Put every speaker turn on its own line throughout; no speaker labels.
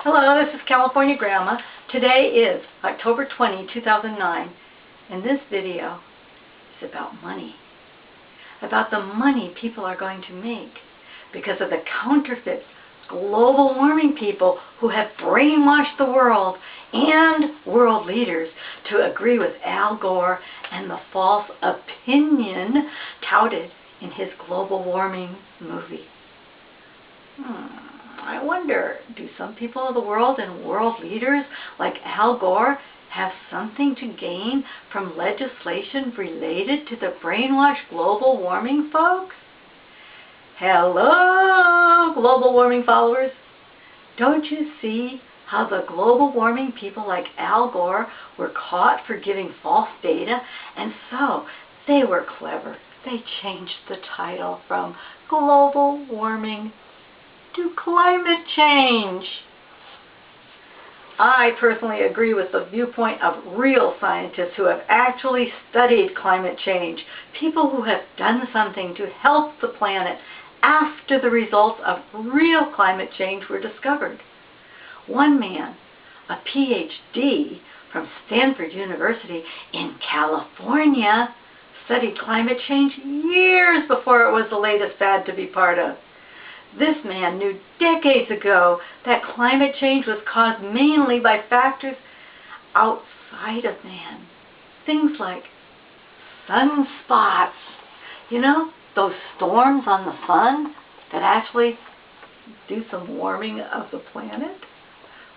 Hello, this is California Grandma. Today is October 20, 2009, and this video is about money. About the money people are going to make because of the counterfeit global warming people who have brainwashed the world and world leaders to agree with Al Gore and the false opinion touted in his global warming movie. I wonder, do some people of the world and world leaders like Al Gore have something to gain from legislation related to the brainwashed global warming folks? Hello, global warming followers. Don't you see how the global warming people like Al Gore were caught for giving false data? And so they were clever. They changed the title from global warming to climate change. I personally agree with the viewpoint of real scientists who have actually studied climate change, people who have done something to help the planet after the results of real climate change were discovered. One man, a PhD from Stanford University in California, studied climate change years before it was the latest fad to be part of. This man knew decades ago that climate change was caused mainly by factors outside of man. Things like sunspots. You know, those storms on the sun that actually do some warming of the planet?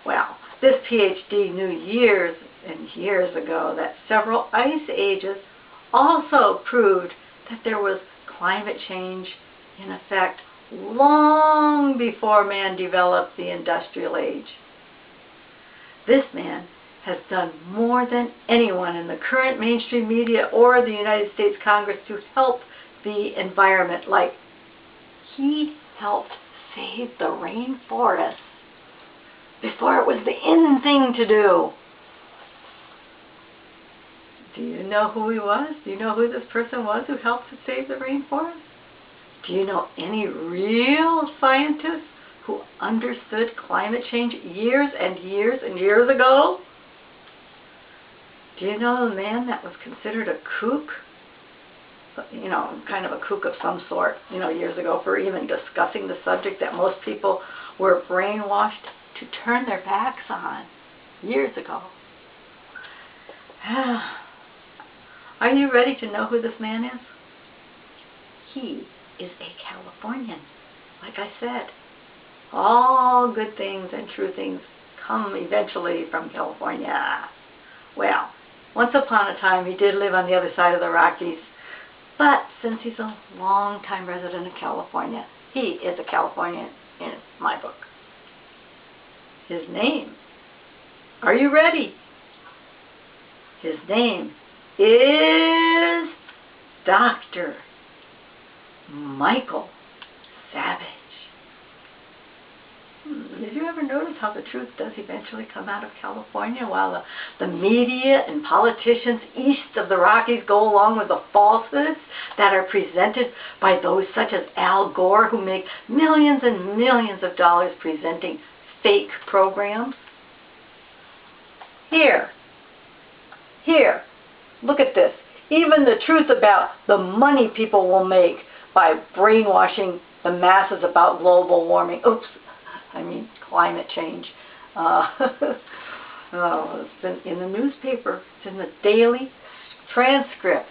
Well, this PhD knew years and years ago that several ice ages also proved that there was climate change in effect long before man developed the industrial age. This man has done more than anyone in the current mainstream media or the United States Congress to help the environment. Like, he helped save the rainforest before it was the in thing to do. Do you know who he was? Do you know who this person was who helped to save the rainforest? Do you know any real scientists who understood climate change years and years and years ago? Do you know the man that was considered a kook? You know, kind of a kook of some sort, you know, years ago for even discussing the subject that most people were brainwashed to turn their backs on years ago. Are you ready to know who this man is? He is a Californian. Like I said, all good things and true things come eventually from California. Well, once upon a time he did live on the other side of the Rockies, but since he's a long-time resident of California, he is a Californian in my book. His name, are you ready? His name is Dr. Michael Savage. Did you ever notice how the truth does eventually come out of California while the media and politicians east of the Rockies go along with the falsehoods that are presented by those such as Al Gore, who make millions and millions of dollars presenting fake programs? Here, look at this. Even the truth about the money people will make by brainwashing the masses about global warming. Climate change. It's been in the newspaper. It's in the daily transcript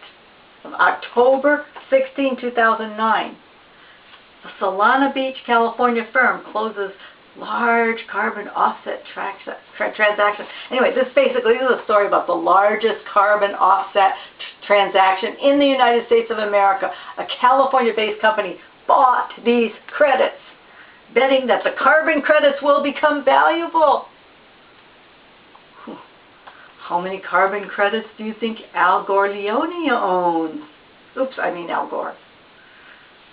of October 16, 2009. A Solana Beach, California firm closes large carbon offset transaction. Anyway, this is a story about the largest carbon offset transaction in the United States of America. A California-based company bought these credits, betting that the carbon credits will become valuable. How many carbon credits do you think Al Gore owns? Al Gore.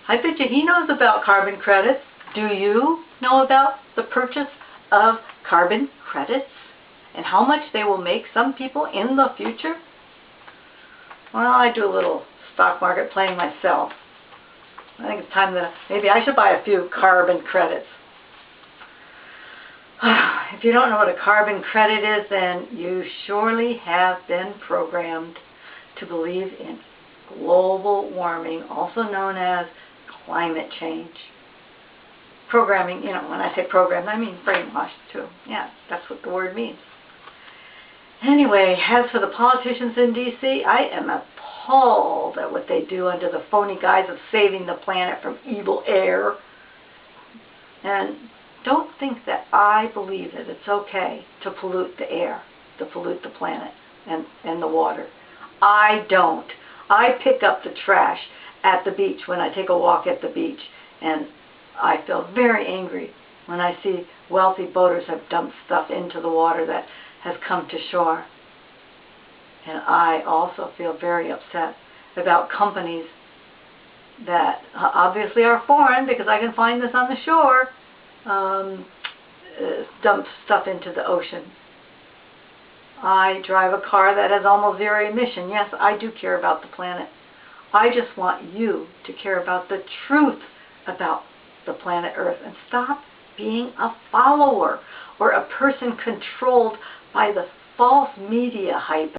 I bet you he knows about carbon credits. Do you know about the purchase of carbon credits and how much they will make some people in the future? Well, I do a little stock market playing myself. I think it's time that maybe I should buy a few carbon credits. If you don't know what a carbon credit is, then you surely have been programmed to believe in global warming, also known as climate change. Programming, when I say programmed, I mean brainwashed too. Yeah, that's what the word means. Anyway, as for the politicians in D.C., I am appalled at what they do under the phony guise of saving the planet from evil air. And don't think that I believe that it's okay to pollute the air, to pollute the planet and the water. I don't. I pick up the trash at the beach when I take a walk at the beach, and I feel very angry when I see wealthy boaters have dumped stuff into the water that has come to shore. And I also feel very upset about companies that obviously are foreign, because I can find this on the shore, dump stuff into the ocean. I drive a car that has almost zero emission. Yes, I do care about the planet. I just want you to care about the truth about the planet Earth and stop being a follower or a person controlled by the false media hype